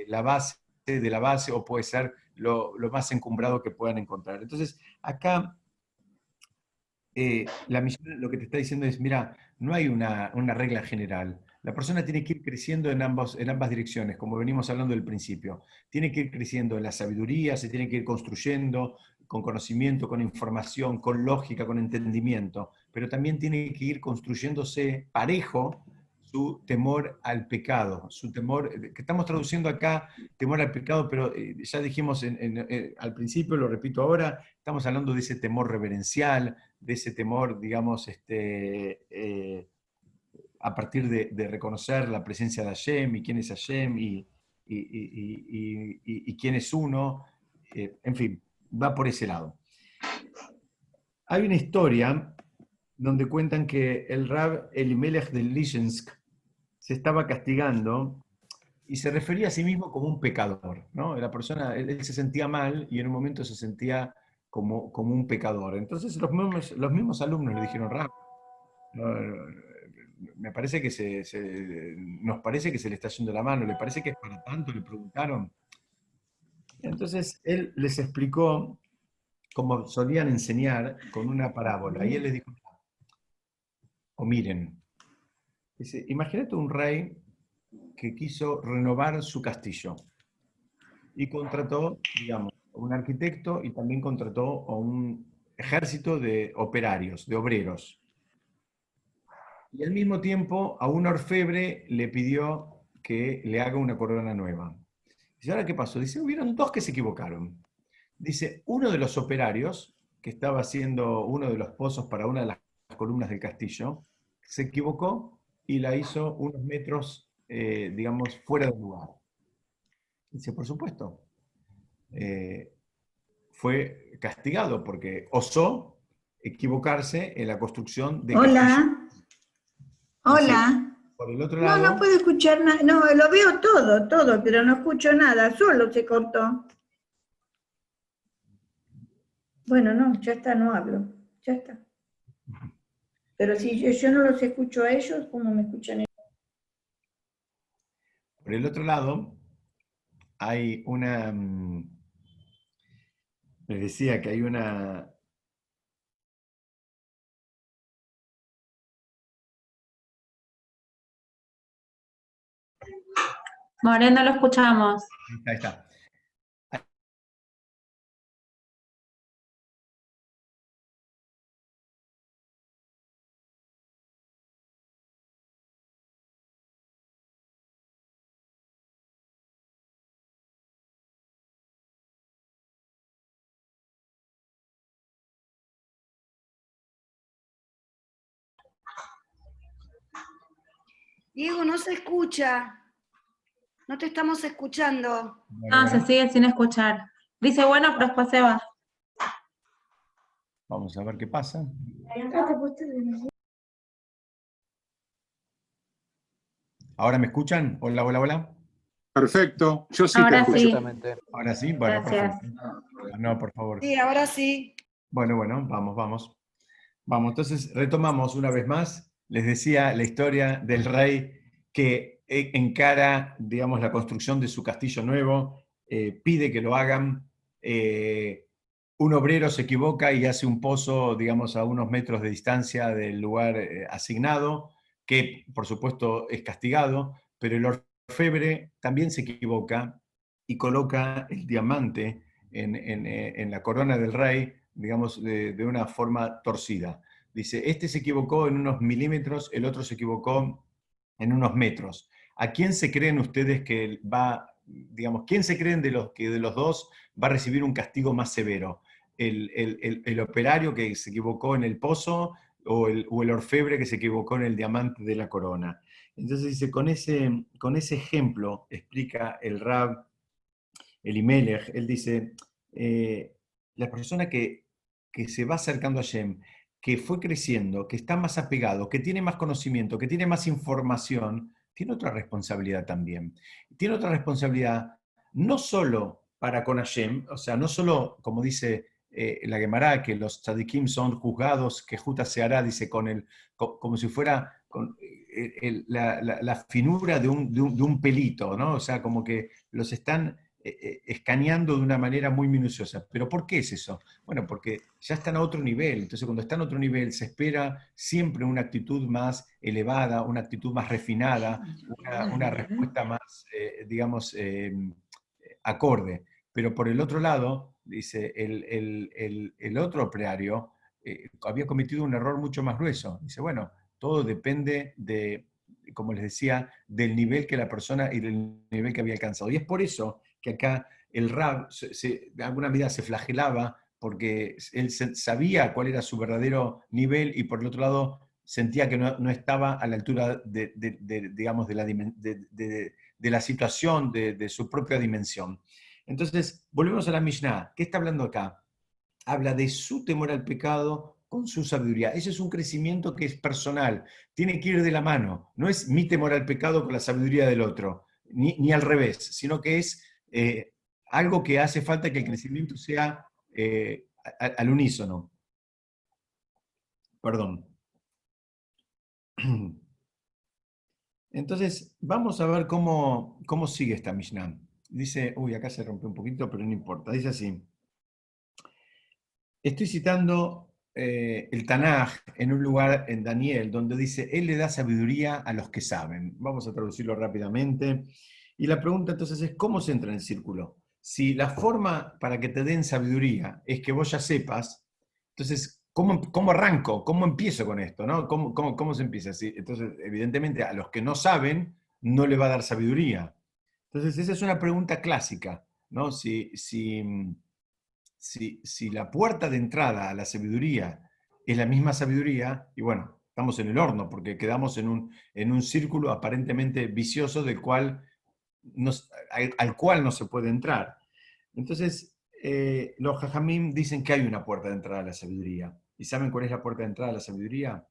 la base de la base o puede ser lo más encumbrado que puedan encontrar. Entonces, acá la misión lo que te está diciendo es, mira, no hay una regla general. La persona tiene que ir creciendo en ambas direcciones, como venimos hablando del principio. Tiene que ir creciendo en la sabiduría, se tiene que ir construyendo con conocimiento, con información, con lógica, con entendimiento, pero también tiene que ir construyéndose parejo su temor al pecado, su temor, que estamos traduciendo acá, temor al pecado, pero ya dijimos al principio, lo repito ahora, estamos hablando de ese temor reverencial, de ese temor, digamos, a partir de reconocer la presencia de Hashem y quién es Hashem y quién es uno, en fin, va por ese lado. Hay una historia donde cuentan que el Rab Elimelech de Lishensk se estaba castigando y se refería a sí mismo como un pecador, ¿no? La persona, él se sentía mal y en un momento se sentía como un pecador. Entonces los mismos alumnos le dijeron, Rab, me parece que nos parece que se le está yendo la mano, ¿le parece que es para tanto? Le preguntaron. Entonces él les explicó como solían enseñar con una parábola. Y él les dijo, o miren, dice, imagínate un rey que quiso renovar su castillo y contrató, digamos, a un arquitecto y también contrató a un ejército de operarios, de obreros. Y al mismo tiempo a un orfebre le pidió que le haga una corona nueva. Dice, ¿ahora qué pasó? Dice, hubieron dos que se equivocaron. Dice, uno de los operarios, que estaba haciendo uno de los pozos para una de las columnas del castillo, se equivocó y la hizo unos metros, digamos, fuera del lugar. Dice, por supuesto, eh, fue castigado porque osó equivocarse en la construcción de castillo. Hola, Dice, hola. por el otro No, no lado, puedo escuchar nada. No, lo veo todo, todo, pero no escucho nada. Solo se cortó. Bueno, no, ya está, no hablo. Ya está. Pero si yo no los escucho a ellos, ¿cómo me escuchan ellos? por el otro lado hay una, les decía que hay una, Moreno, lo escuchamos. ahí está. Diego, no se escucha. No te estamos escuchando. Ah, se sigue sin escuchar. Dice bueno, pero después se va. Vamos a ver qué pasa. ¿Ahora me escuchan? Hola, hola, hola. Perfecto, yo sí te Ahora escucho. sí. Perfectamente. Ahora sí, bueno, Gracias. perfecto. No, por favor. Sí, ahora sí. Bueno, vamos, vamos. Vamos, entonces retomamos una vez más. Les decía la historia del rey que encara, digamos, la construcción de su castillo nuevo, pide que lo hagan. Un obrero se equivoca y hace un pozo, digamos, a unos metros de distancia del lugar asignado, que por supuesto es castigado, pero el orfebre también se equivoca y coloca el diamante en la corona del rey, digamos, de una forma torcida. Dice, este se equivocó en unos milímetros, el otro se equivocó en unos metros. ¿A quién se creen ustedes que va, digamos, quién se creen de los que de los dos va a recibir un castigo más severo? ¿El operario que se equivocó en el pozo o el orfebre que se equivocó en el diamante de la corona? Entonces dice, con ese ejemplo explica el Rab Elimelech, él dice, la persona que se va acercando a Shem, que fue creciendo, que está más apegado, que tiene más conocimiento, que tiene más información, tiene otra responsabilidad también. Tiene otra responsabilidad no solo para con Hashem, o sea, no solo, como dice la Gemara, que los tzadikim son juzgados, que justa se hará, dice, como si fuera con, la finura de un pelito, ¿no? O sea, como que los están escaneando de una manera muy minuciosa. ¿Pero por qué es eso? Bueno, porque ya están a otro nivel. Entonces, cuando están a otro nivel, se espera siempre una actitud más elevada, una actitud más refinada, una respuesta más, digamos, acorde. Pero por el otro lado, dice, el otro operario había cometido un error mucho más grueso. Dice, bueno, todo depende de, como les decía, del nivel que la persona y del nivel que había alcanzado. Y es por eso que acá el Rab de alguna medida se flagelaba porque él sabía cuál era su verdadero nivel y por el otro lado sentía que no estaba a la altura digamos, de la situación, de su propia dimensión. Entonces, volvemos a la Mishnah. ¿Qué está hablando acá? Habla de su temor al pecado con su sabiduría. Ese es un crecimiento que es personal, tiene que ir de la mano. No es mi temor al pecado con la sabiduría del otro, ni al revés, sino que es algo que hace falta que el crecimiento sea al unísono. Perdón. Entonces, vamos a ver cómo sigue esta Mishnah. Dice, uy, acá se rompió un poquito, pero no importa. Dice así. Estoy citando el Tanaj en un lugar en Daniel, donde dice, Él le da sabiduría a los que saben. Vamos a traducirlo rápidamente. Y la pregunta entonces es, ¿cómo se entra en el círculo? Si la forma para que te den sabiduría es que vos ya sepas, entonces, ¿cómo arranco? ¿Cómo empiezo con esto? ¿No? ¿Cómo se empieza? Sí, entonces, evidentemente, a los que no saben, no le va a dar sabiduría. Entonces, esa es una pregunta clásica, ¿no? Si la puerta de entrada a la sabiduría es la misma sabiduría, y bueno, estamos en el horno porque quedamos en un círculo aparentemente vicioso al cual no se puede entrar. Entonces, los jajamim dicen que hay una puerta de entrada a la sabiduría. ¿Y saben cuál es la puerta de entrada a la sabiduría?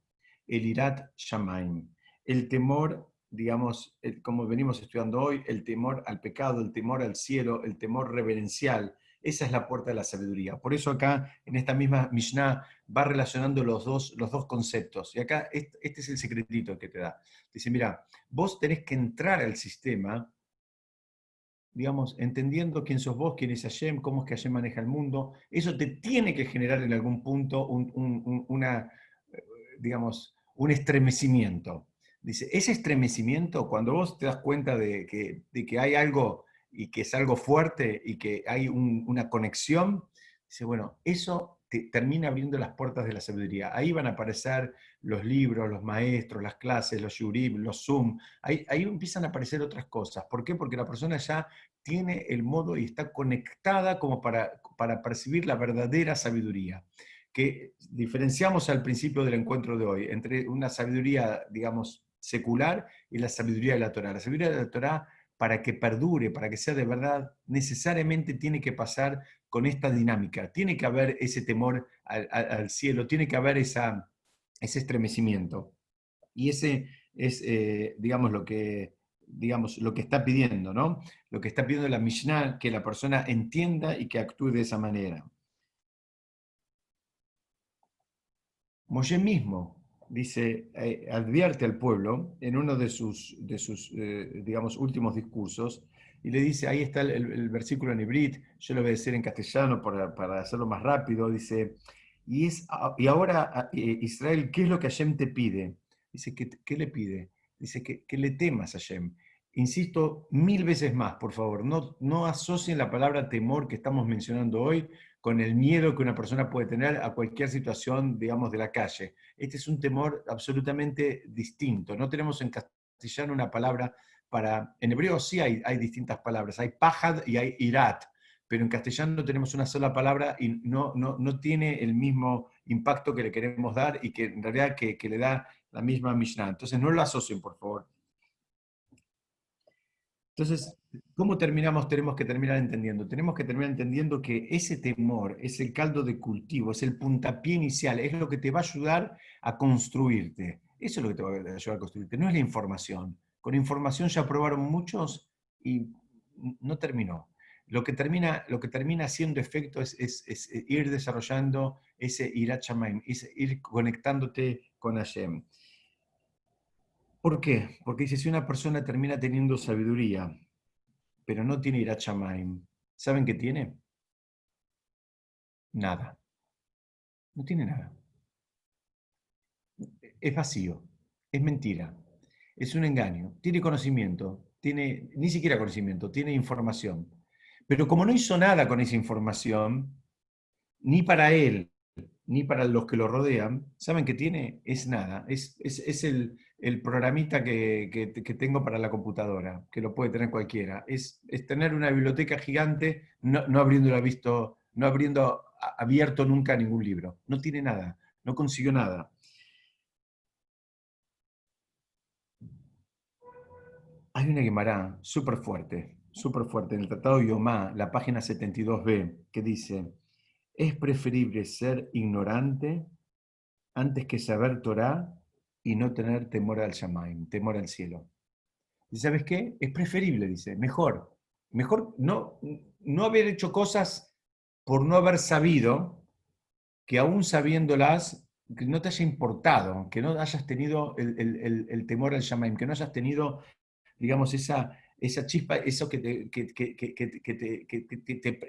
El irat shamaim, el temor digamos, como venimos estudiando hoy, el temor al pecado, el temor al cielo, el temor reverencial. Esa es la puerta de la sabiduría. Por eso acá, en esta misma Mishnah, va relacionando los dos conceptos. Y acá, este es el secretito que te da. Dice, mira, vos tenés que entrar al sistema, digamos, entendiendo quién sos vos, quién es Hashem, cómo es que Hashem maneja el mundo. Eso te tiene que generar en algún punto digamos, un estremecimiento. Dice, ese estremecimiento, cuando vos te das cuenta de que hay algo y que es algo fuerte y que hay una conexión, dice, bueno, eso te termina abriendo las puertas de la sabiduría. Ahí van a aparecer los libros, los maestros, las clases, los shurim, los Zoom. Ahí empiezan a aparecer otras cosas. ¿Por qué? Porque la persona ya tiene el modo y está conectada como para percibir la verdadera sabiduría, que diferenciamos al principio del encuentro de hoy, entre una sabiduría, digamos, secular y la sabiduría de la Torá. La sabiduría de la Torá, para que perdure, para que sea de verdad, necesariamente tiene que pasar con esta dinámica. Tiene que haber ese temor al cielo, tiene que haber ese estremecimiento. Y ese es, digamos, lo que está pidiendo, ¿no? Lo que está pidiendo la Mishnah, que la persona entienda y que actúe de esa manera. Moshe mismo dice, advierte al pueblo en uno de sus digamos, últimos discursos, y le dice, ahí está el versículo en Ibrit, yo lo voy a decir en castellano para hacerlo más rápido, dice, y ahora Israel, ¿qué es lo que Hashem te pide? Dice, ¿qué le pide? Dice que le temas a Hashem. Insisto 1000 veces más, por favor, no asocien la palabra temor que estamos mencionando hoy con el miedo que una persona puede tener a cualquier situación, digamos, de la calle. Este es un temor absolutamente distinto. No tenemos en castellano una palabra para... En hebreo sí hay distintas palabras. Hay pajad y hay irat, pero en castellano no tenemos una sola palabra y no tiene el mismo impacto que le queremos dar y que en realidad que le da la misma Mishnah. Entonces no lo asocien, por favor. Entonces, ¿cómo terminamos? Tenemos que terminar entendiendo. Tenemos que terminar entendiendo que ese temor es el caldo de cultivo, es el puntapié inicial, es lo que te va a ayudar a construirte. Eso es lo que te va a ayudar a construirte, no es la información. Con información ya probaron muchos y no terminó. Lo que termina haciendo efecto es ir desarrollando ese Irat Shamayim, ir conectándote con Hashem. ¿Por qué? Porque dice, si una persona termina teniendo sabiduría, pero no tiene Irat Shamayim, ¿saben qué tiene? Nada. No tiene nada. Es vacío, es mentira, es un engaño. Tiene conocimiento, ni siquiera conocimiento, tiene información. Pero como no hizo nada con esa información, ni para él, ni para los que lo rodean, ¿saben qué tiene? Es nada. Es el programita que tengo para la computadora, que lo puede tener cualquiera. Es tener una biblioteca gigante, no habiendo abierto nunca ningún libro. No tiene nada, no consiguió nada. Hay una Guemará súper fuerte, en el Tratado de Yomá, la página 72b, que dice, es preferible ser ignorante antes que saber Torah y no tener temor al Shamaim, temor al cielo. ¿Y sabes qué? Es preferible, dice, mejor no haber hecho cosas por no haber sabido, que aún sabiéndolas, que no te haya importado, que no hayas tenido el temor al Shamaim, que no hayas tenido, digamos, esa chispa, eso que te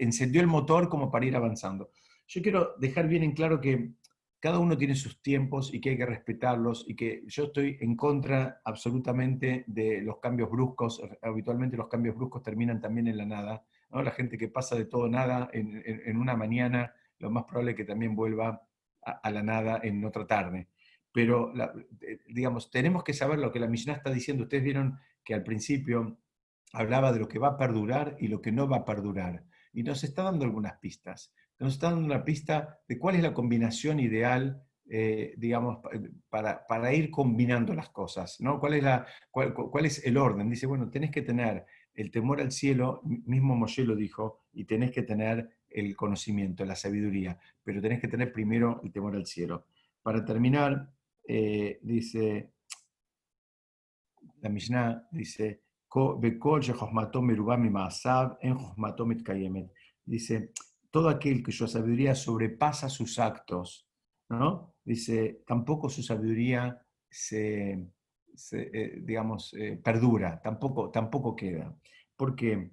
encendió el motor como para ir avanzando. Yo quiero dejar bien en claro que cada uno tiene sus tiempos y que hay que respetarlos y que yo estoy en contra absolutamente de los cambios bruscos. Habitualmente los cambios bruscos terminan también en la nada, ¿no? La gente que pasa de todo nada en una mañana, lo más probable es que también vuelva a la nada en otra tarde. Pero, digamos, tenemos que saber lo que la Mishnah está diciendo. Ustedes vieron que al principio hablaba de lo que va a perdurar y lo que no va a perdurar. Y nos está dando algunas pistas. Nos está dando una pista de cuál es la combinación ideal, digamos, para ir combinando las cosas, ¿no? ¿Cuál es el orden? Dice, bueno, tenés que tener el temor al cielo, mismo Moshe lo dijo, y tenés que tener el conocimiento, la sabiduría, pero tenés que tener primero el temor al cielo. Para terminar, dice, la Mishnah dice, "Bekol shechochmato merubah mima'asav en chochmato mitkayemet". Dice, todo aquel cuya sabiduría sobrepasa sus actos, ¿no? Dice, tampoco su sabiduría digamos, perdura, tampoco queda. ¿Por qué?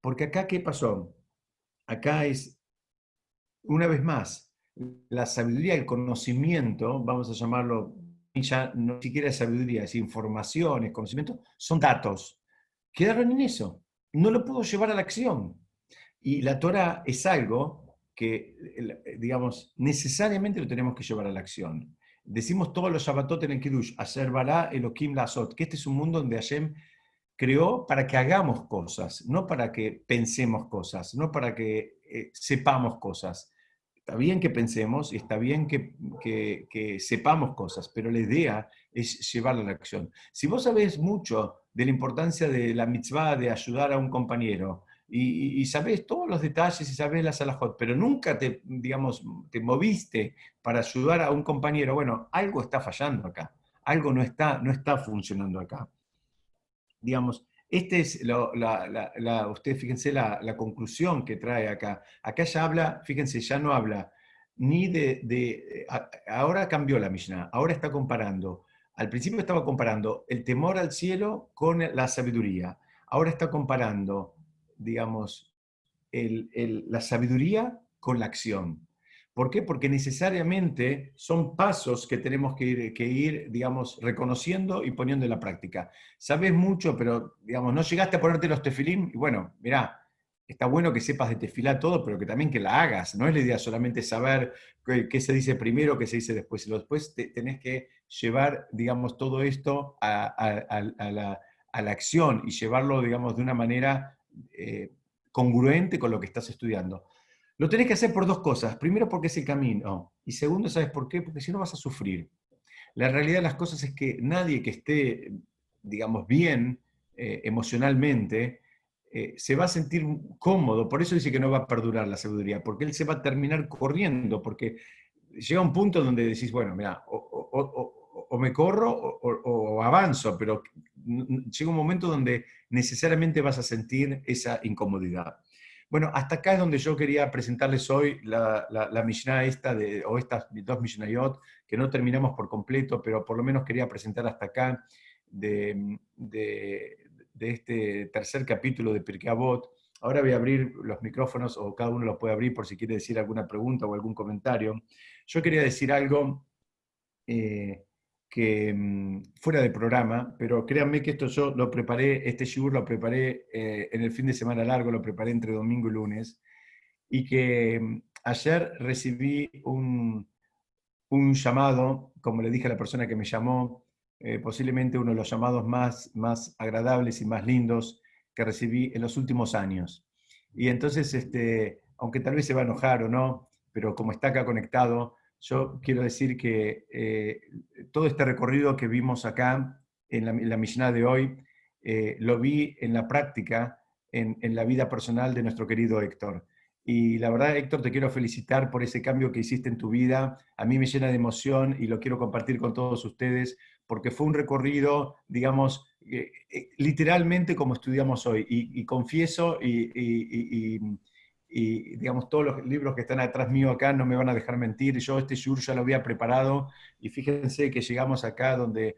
Porque acá, ¿qué pasó? Acá es, una vez más, la sabiduría, el conocimiento, vamos a llamarlo, ya no siquiera es sabiduría, es información, es conocimiento, son datos. Quedaron en eso. No lo puedo llevar a la acción. Y la Torah es algo que, digamos, necesariamente lo tenemos que llevar a la acción. Decimos todos los Shabbatot en el Kiddush, Asher bara Elohim Lasot, que este es un mundo donde Hashem creó para que hagamos cosas, no para que pensemos cosas, no para que sepamos cosas. Está bien que pensemos y está bien que sepamos cosas, pero la idea es llevarla a la acción. Si vos sabés mucho de la importancia de la mitzvah de ayudar a un compañero y sabés todos los detalles y sabés las halajot, pero nunca digamos, te moviste para ayudar a un compañero, bueno, algo está fallando acá, algo no está funcionando acá. Digamos, este es ustedes fíjense la conclusión que trae acá. Acá ya habla, fíjense, ya no habla ni ahora cambió la Mishnah, ahora está comparando. Al principio estaba comparando el temor al cielo con la sabiduría. Ahora está comparando, digamos, la sabiduría con la acción. ¿Por qué? Porque necesariamente son pasos que tenemos que ir, digamos, reconociendo y poniendo en la práctica. Sabes mucho, pero, digamos, no llegaste a ponerte los tefilín, y bueno, mirá, está bueno que sepas de tefilá todo, pero que también que la hagas. No es la idea solamente saber qué se dice primero, qué se dice después, sino después tenés que llevar, digamos, todo esto a la acción y llevarlo, digamos, de una manera congruente con lo que estás estudiando. Lo tenés que hacer por dos cosas. Primero, porque es el camino. Y segundo, ¿sabes por qué? Porque si no vas a sufrir. La realidad de las cosas es que nadie que esté, digamos, bien emocionalmente, se va a sentir cómodo. Por eso dice que no va a perdurar la sabiduría, porque él se va a terminar corriendo, porque llega un punto donde decís, bueno, mira, o me corro o avanzo, pero llega un momento donde necesariamente vas a sentir esa incomodidad. Bueno, hasta acá es donde yo quería presentarles hoy la Mishnah o estas dos Mishnayot, que no terminamos por completo, pero por lo menos quería presentar hasta acá de este tercer capítulo de Pirkei Avot. Ahora voy a abrir los micrófonos, o cada uno los puede abrir por si quiere decir alguna pregunta o algún comentario. Yo quería decir algo que fuera de programa, pero créanme que esto yo lo preparé, este shiur lo preparé en el fin de semana largo, lo preparé entre domingo y lunes, y que ayer recibí un llamado, como le dije a la persona que me llamó, posiblemente uno de los llamados más agradables y más lindos que recibí en los últimos años. Y entonces, aunque tal vez se va a enojar o no, pero como está acá conectado, yo quiero decir que todo este recorrido que vimos acá en la Mishnah de hoy, lo vi en la práctica, en la vida personal de nuestro querido Héctor. Y la verdad, Héctor, te quiero felicitar por ese cambio que hiciste en tu vida. A mí me llena de emoción y lo quiero compartir con todos ustedes, porque fue un recorrido, digamos, literalmente como estudiamos hoy. Y confieso y, digamos, todos los libros que están atrás mío acá no me van a dejar mentir. Yo este shiur ya lo había preparado y fíjense que llegamos acá donde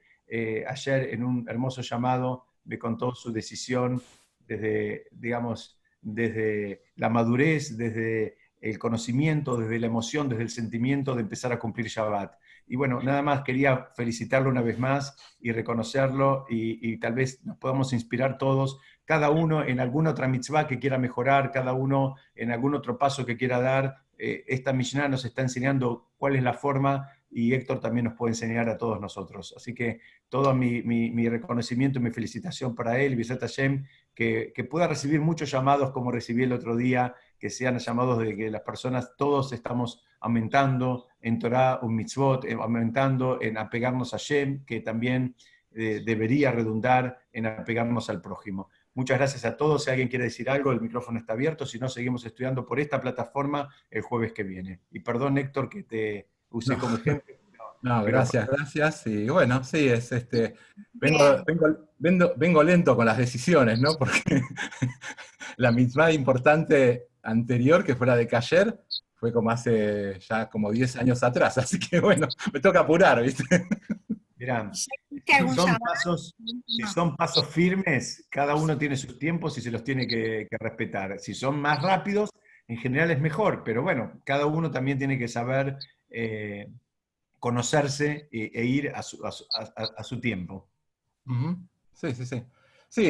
ayer en un hermoso llamado me contó su decisión desde, digamos, desde la madurez, desde el conocimiento, desde la emoción, desde el sentimiento de empezar a cumplir Shabbat. Y bueno, nada más quería felicitarlo una vez más y reconocerlo y tal vez nos podamos inspirar todos, cada uno en alguna otra mitzvah que quiera mejorar, cada uno en algún otro paso que quiera dar. Esta Mishnah nos está enseñando cuál es la forma y Héctor también nos puede enseñar a todos nosotros. Así que todo mi reconocimiento y mi felicitación para él, Bizat Hashem, que pueda recibir muchos llamados como recibí el otro día, que sean llamados de que las personas, todos estamos aumentando en Torah un mitzvot, aumentando en apegarnos a Hashem, que también debería redundar en apegarnos al prójimo. Muchas gracias a todos. Si alguien quiere decir algo, el micrófono está abierto. Si no, seguimos estudiando por esta plataforma el jueves que viene. Y perdón, Héctor, que te usé como ejemplo. No, Pero gracias. Y bueno, sí, Bien. vengo lento con las decisiones, ¿no? Porque la misma importante anterior, que fue la de Cayer, fue como hace ya como 10 años atrás, así que bueno, me toca apurar, ¿viste? mirá, ¿Ya hiciste si algún son llamado? pasos, si No. son pasos firmes, cada uno tiene sus tiempos y se los tiene que respetar. Si son más rápidos, en general es mejor, pero bueno, cada uno también tiene que saber conocerse e ir a su tiempo. Ujú. Sí, sí, sí. Sí,